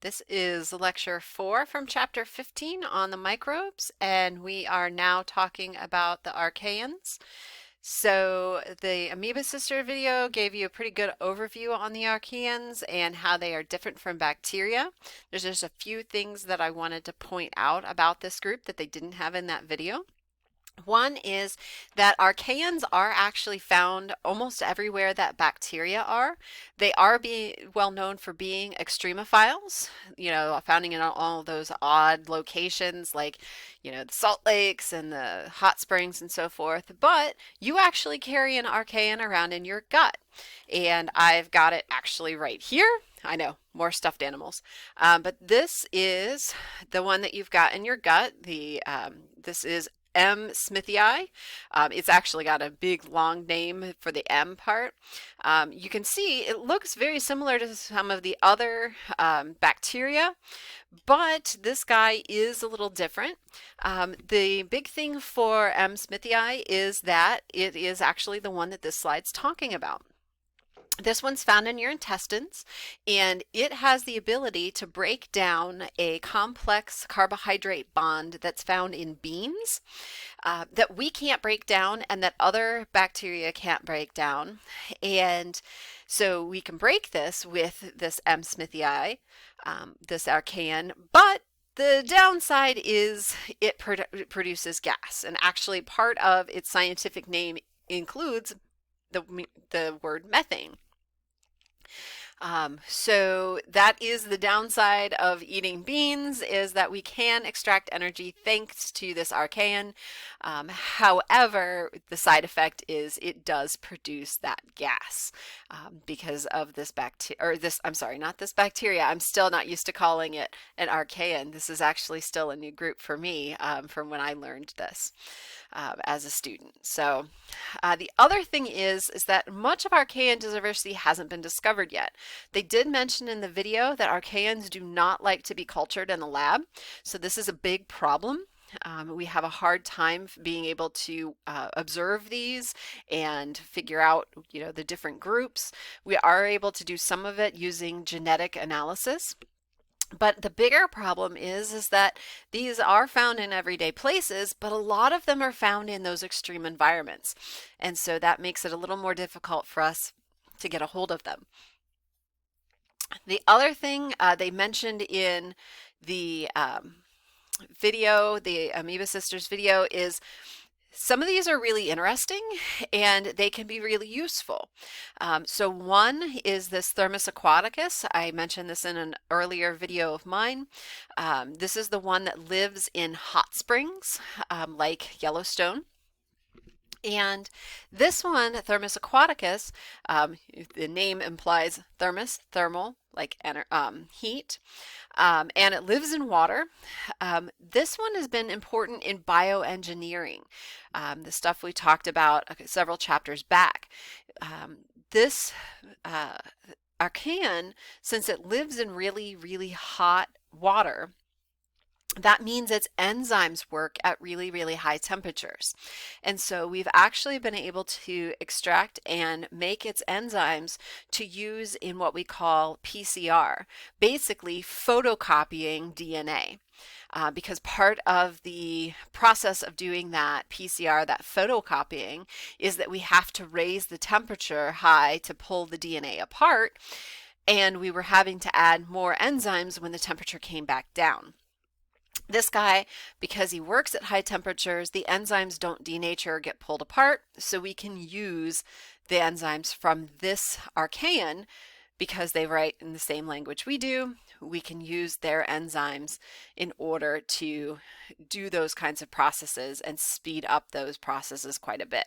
This is lecture 4 from chapter 15 on the microbes, and we are now talking about the archaeans. So the Amoeba Sister video gave you a pretty good overview on the archaeans and how they are different from bacteria. There's just a few things that I wanted to point out about this group that they didn't have in that video. One is that archaeans are actually found almost everywhere that bacteria are. They are well known for being extremophiles, found in all those odd locations like, the salt lakes and the hot springs and so forth. But you actually carry an archaean around in your gut. And I've got it actually right here. I know, more stuffed animals. But this is the one that you've got in your gut. This is M. smithii. It's actually got a big long name for the M part. You can see it looks very similar to some of the other bacteria, but this guy is a little different. The big thing for M. smithii is that it is actually the one that this slide's talking about. This one's found in your intestines, and it has the ability to break down a complex carbohydrate bond that's found in beans that we can't break down and that other bacteria can't break down. And so we can break this with this M. smithii, this archaean, but the downside is it produces gas, and actually part of its scientific name includes the word methane. So that is the downside of eating beans, is that we can extract energy thanks to this archaean. However, the side effect is it does produce that gas because of this not this bacteria. I'm still not used to calling it an archaean. This is actually still a new group for me from when I learned this as a student. So the other thing is that much of archaean diversity hasn't been discovered yet. They did mention in the video that archaeans do not like to be cultured in the lab, so this is a big problem. We have a hard time being able to observe these and figure out, the different groups. We are able to do some of it using genetic analysis. But the bigger problem is that these are found in everyday places, but a lot of them are found in those extreme environments. And so that makes it a little more difficult for us to get a hold of them. The other thing they mentioned in the video, the Amoeba Sisters video, is some of these are really interesting and they can be really useful. So one is this Thermus aquaticus. I mentioned this in an earlier video of mine. This is the one that lives in hot springs like Yellowstone. And this one, Thermus aquaticus, the name implies thermal, like heat, and it lives in water. This one has been important in bioengineering, the stuff we talked about several chapters back. This archaean, since it lives in really, really hot water, that means its enzymes work at really, really high temperatures. And so we've actually been able to extract and make its enzymes to use in what we call PCR, basically photocopying DNA. Because part of the process of doing that PCR, that photocopying, is that we have to raise the temperature high to pull the DNA apart. And we were having to add more enzymes when the temperature came back down. This guy, because he works at high temperatures, the enzymes don't denature or get pulled apart, so we can use the enzymes from this archaean because they write in the same language we do. We can use their enzymes in order to do those kinds of processes and speed up those processes quite a bit.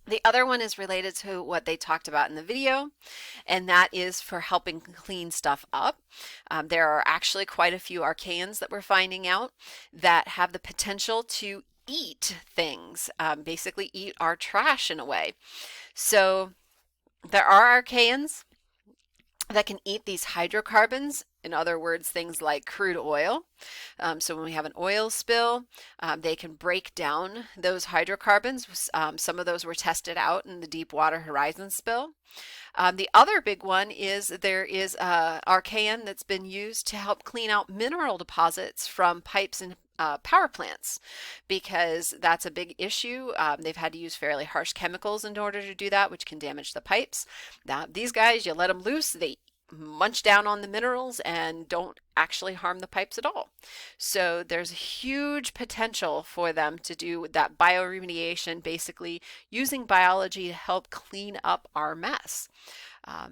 The other one is related to what they talked about in the video, and that is for helping clean stuff up. There are actually quite a few archaeans that we're finding out that have the potential to eat things, basically eat our trash in a way. So there are archaeans that can eat these hydrocarbons. In other words, things like crude oil. So when we have an oil spill, they can break down those hydrocarbons. Some of those were tested out in the Deepwater Horizon spill. The other big one is there is Archean that's been used to help clean out mineral deposits from pipes and power plants, because that's a big issue. They've had to use fairly harsh chemicals in order to do that, which can damage the pipes. Now, these guys, you let them loose, they munch down on the minerals and don't actually harm the pipes at all. So there's huge potential for them to do that bioremediation, basically using biology to help clean up our mess.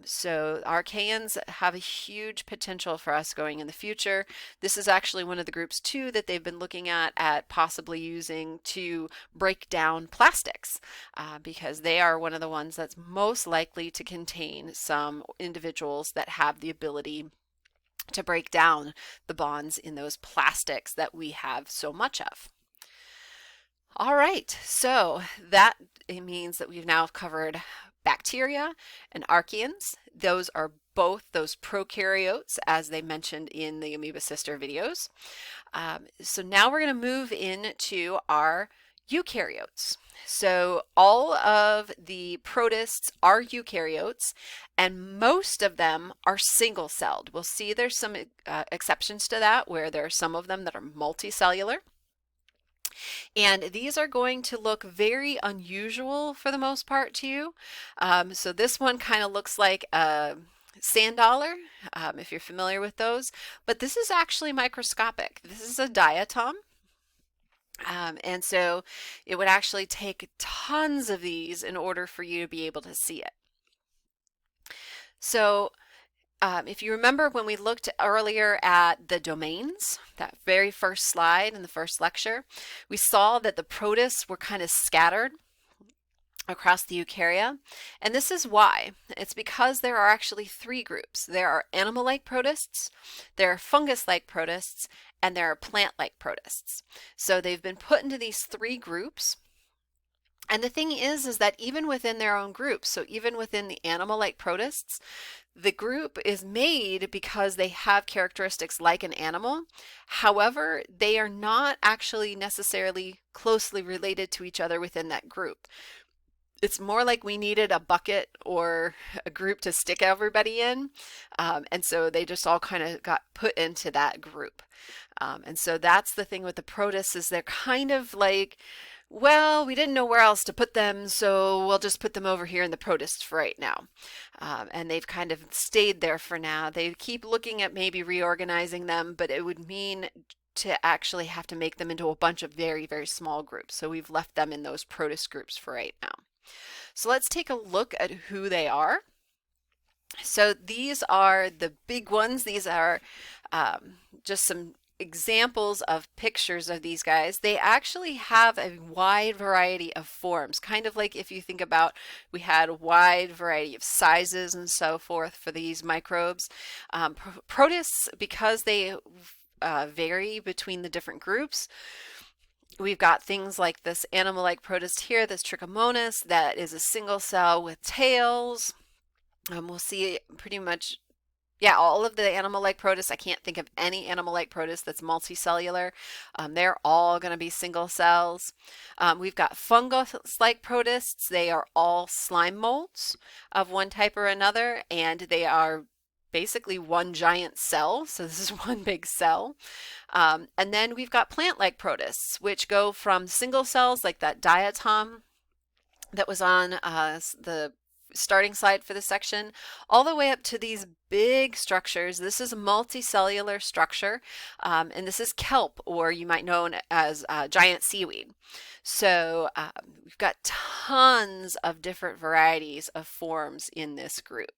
So Archaeans have a huge potential for us going in the future. This is actually one of the groups too that they've been looking at possibly using to break down plastics, because they are one of the ones that's most likely to contain some individuals that have the ability to break down the bonds in those plastics that we have so much of. All right, so that it means that we've now covered bacteria and archaeans. Those are both those prokaryotes, as they mentioned in the amoeba sister videos. So now we're going to move into our eukaryotes. So all of the protists are eukaryotes, and most of them are single-celled. We'll see there's some exceptions to that, where there are some of them that are multicellular. And these are going to look very unusual for the most part to you. So this one kind of looks like a sand dollar, if you're familiar with those, but this is actually microscopic. This is a diatom. And so it would actually take tons of these in order for you to be able to see it. So if you remember when we looked earlier at the domains, that very first slide in the first lecture, we saw that the protists were kind of scattered across the eukarya. And this is why. It's because there are actually three groups. There are animal-like protists, there are fungus-like protists, and there are plant-like protists. So they've been put into these three groups. And the thing is that even within their own groups, so even within the animal-like protists, the group is made because they have characteristics like an animal. However, they are not actually necessarily closely related to each other within that group. It's more like we needed a bucket or a group to stick everybody in. And so they just all kind of got put into that group. And so that's the thing with the protists, is they're kind of like, well, we didn't know where else to put them, so we'll just put them over here in the protists for right now. And they've kind of stayed there for now. They keep looking at maybe reorganizing them, but it would mean to actually have to make them into a bunch of very, very small groups. So we've left them in those protist groups for right now. So let's take a look at who they are. So these are the big ones. These are just some examples of pictures of these guys. They actually have a wide variety of forms, kind of like if you think about, we had a wide variety of sizes and so forth for these microbes. Protists, because they vary between the different groups, we've got things like this animal-like protist here, this Trichomonas, that is a single cell with tails. We'll see pretty much, yeah, all of the animal-like protists. I can't think of any animal-like protist that's multicellular. They're all going to be single cells. We've got fungus-like protists. They are all slime molds of one type or another, and they are basically one giant cell. So this is one big cell. And then we've got plant-like protists, which go from single cells like that diatom that was on the starting slide for this section, all the way up to these big structures. This is a multicellular structure, and this is kelp, or you might know it as giant seaweed. So we've got tons of different varieties of forms in this group.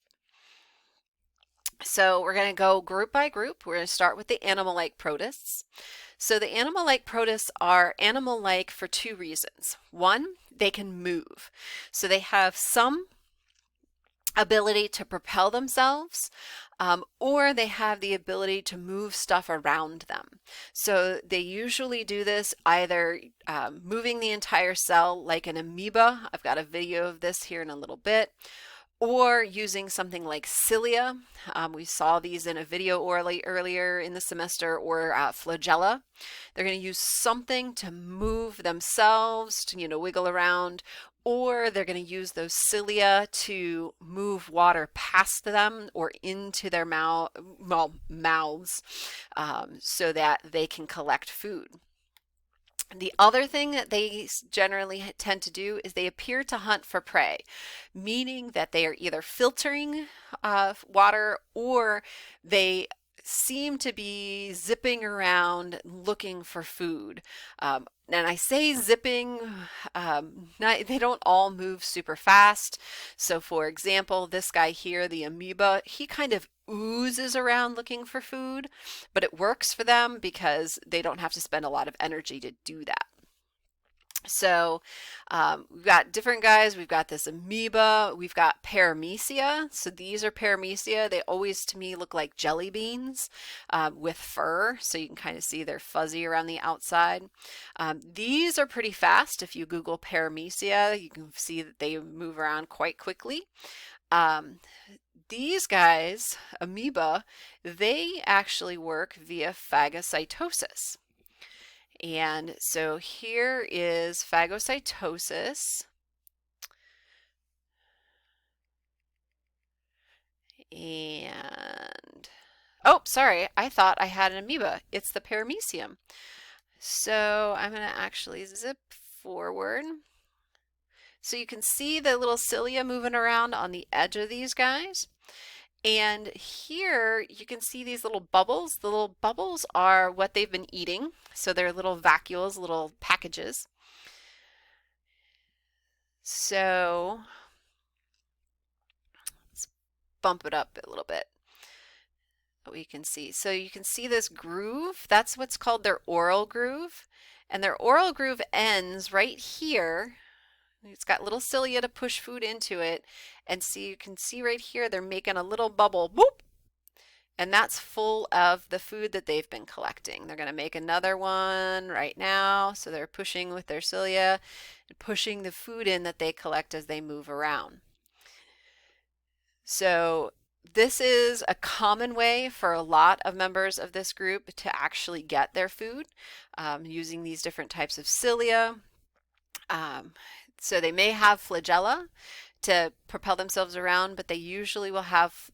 So we're going to go group by group. We're going to start with the animal-like protists. So the animal-like protists are animal-like for two reasons. One, they can move. So they have some ability to propel themselves, or they have the ability to move stuff around them. So they usually do this either moving the entire cell like an amoeba. I've got a video of this here in a little bit. or using something like cilia. We saw these in a video earlier in the semester, or flagella. They're going to use something to move themselves, to, wiggle around, or they're going to use those cilia to move water past them or into their mouths, so that they can collect food. The other thing that they generally tend to do is they appear to hunt for prey, meaning that they are either filtering water, or they seem to be zipping around looking for food. And I say zipping, they don't all move super fast. So for example, this guy here, the amoeba, he kind of oozes around looking for food, but it works for them because they don't have to spend a lot of energy to do that. So we've got different guys. We've got this amoeba. We've got paramecia. So these are paramecia. They always, to me, look like jelly beans with fur. So you can kind of see they're fuzzy around the outside. These are pretty fast. If you Google paramecia, you can see that they move around quite quickly. These guys, amoeba, they actually work via phagocytosis. And so here is phagocytosis. And, oh, sorry, I thought I had an amoeba. It's the paramecium. So I'm going to actually zip forward. So you can see the little cilia moving around on the edge of these guys. And here you can see these little bubbles. The little bubbles are what they've been eating. So they're little vacuoles, little packages. So let's bump it up a little bit. We can see. So you can see this groove. That's what's called their oral groove. And their oral groove ends right here. It's got little cilia to push food into it. And see, you can see right here, they're making a little bubble, boop, and that's full of the food that they've been collecting. They're going to make another one right now. So they're pushing with their cilia, pushing the food in that they collect as they move around. So this is a common way for a lot of members of this group to actually get their food, using these different types of cilia. So they may have flagella to propel themselves around, but they usually will have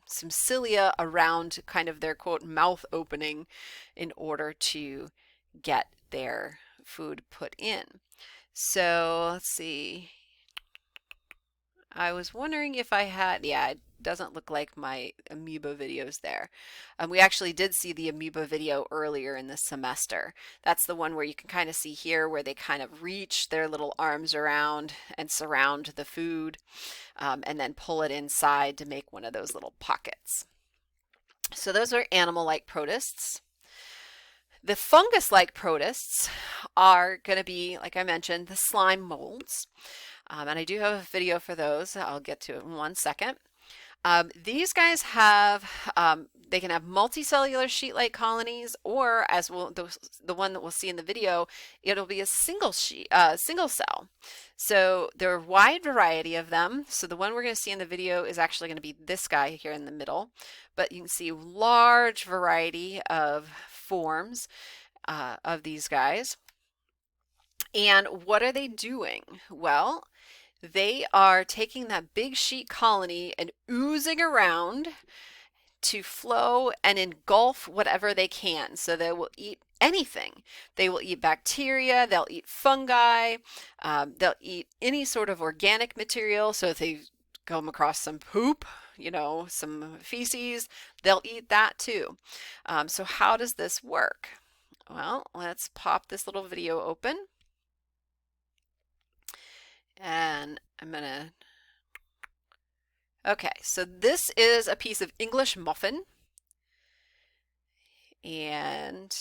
some cilia around kind of their quote mouth opening in order to get their food put in. So let's see. I was wondering if I had, yeah, it doesn't look like my amoeba videos there. We actually did see the amoeba video earlier in the semester. That's the one where you can kind of see here where they kind of reach their little arms around and surround the food, and then pull it inside to make one of those little pockets. So those are animal-like protists. The fungus-like protists are going to be, like I mentioned, the slime molds. And I do have a video for those. I'll get to it in 1 second. These guys have, they can have multicellular sheet-like colonies, or as the one that we'll see in the video, it'll be a single cell. So there are a wide variety of them. So the one we're going to see in the video is actually going to be this guy here in the middle, but you can see large variety of forms of these guys. And what are they doing? Well, they are taking that big sheet colony and oozing around to flow and engulf whatever they can. So they will eat anything. They will eat bacteria, they'll eat fungi, they'll eat any sort of organic material. So if they come across some poop, some feces, they'll eat that too. So how does this work? Well, let's pop this little video open. And I'm gonna, okay, so this is a piece of English muffin. And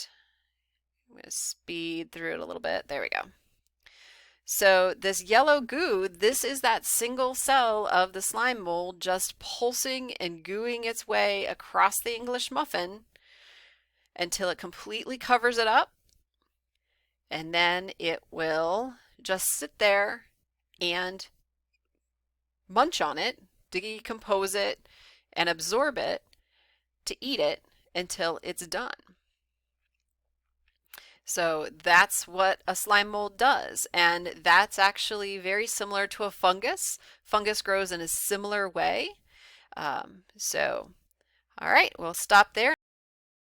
I'm gonna speed through it a little bit. There we go. So this yellow goo, this is that single cell of the slime mold just pulsing and gooing its way across the English muffin until it completely covers it up. And then it will just sit there and munch on it decompose it and absorb it to eat it until it's done. So that's what a slime mold does, and that's actually very similar to a fungus. Fungus grows in a similar way. So, all right, we'll stop there.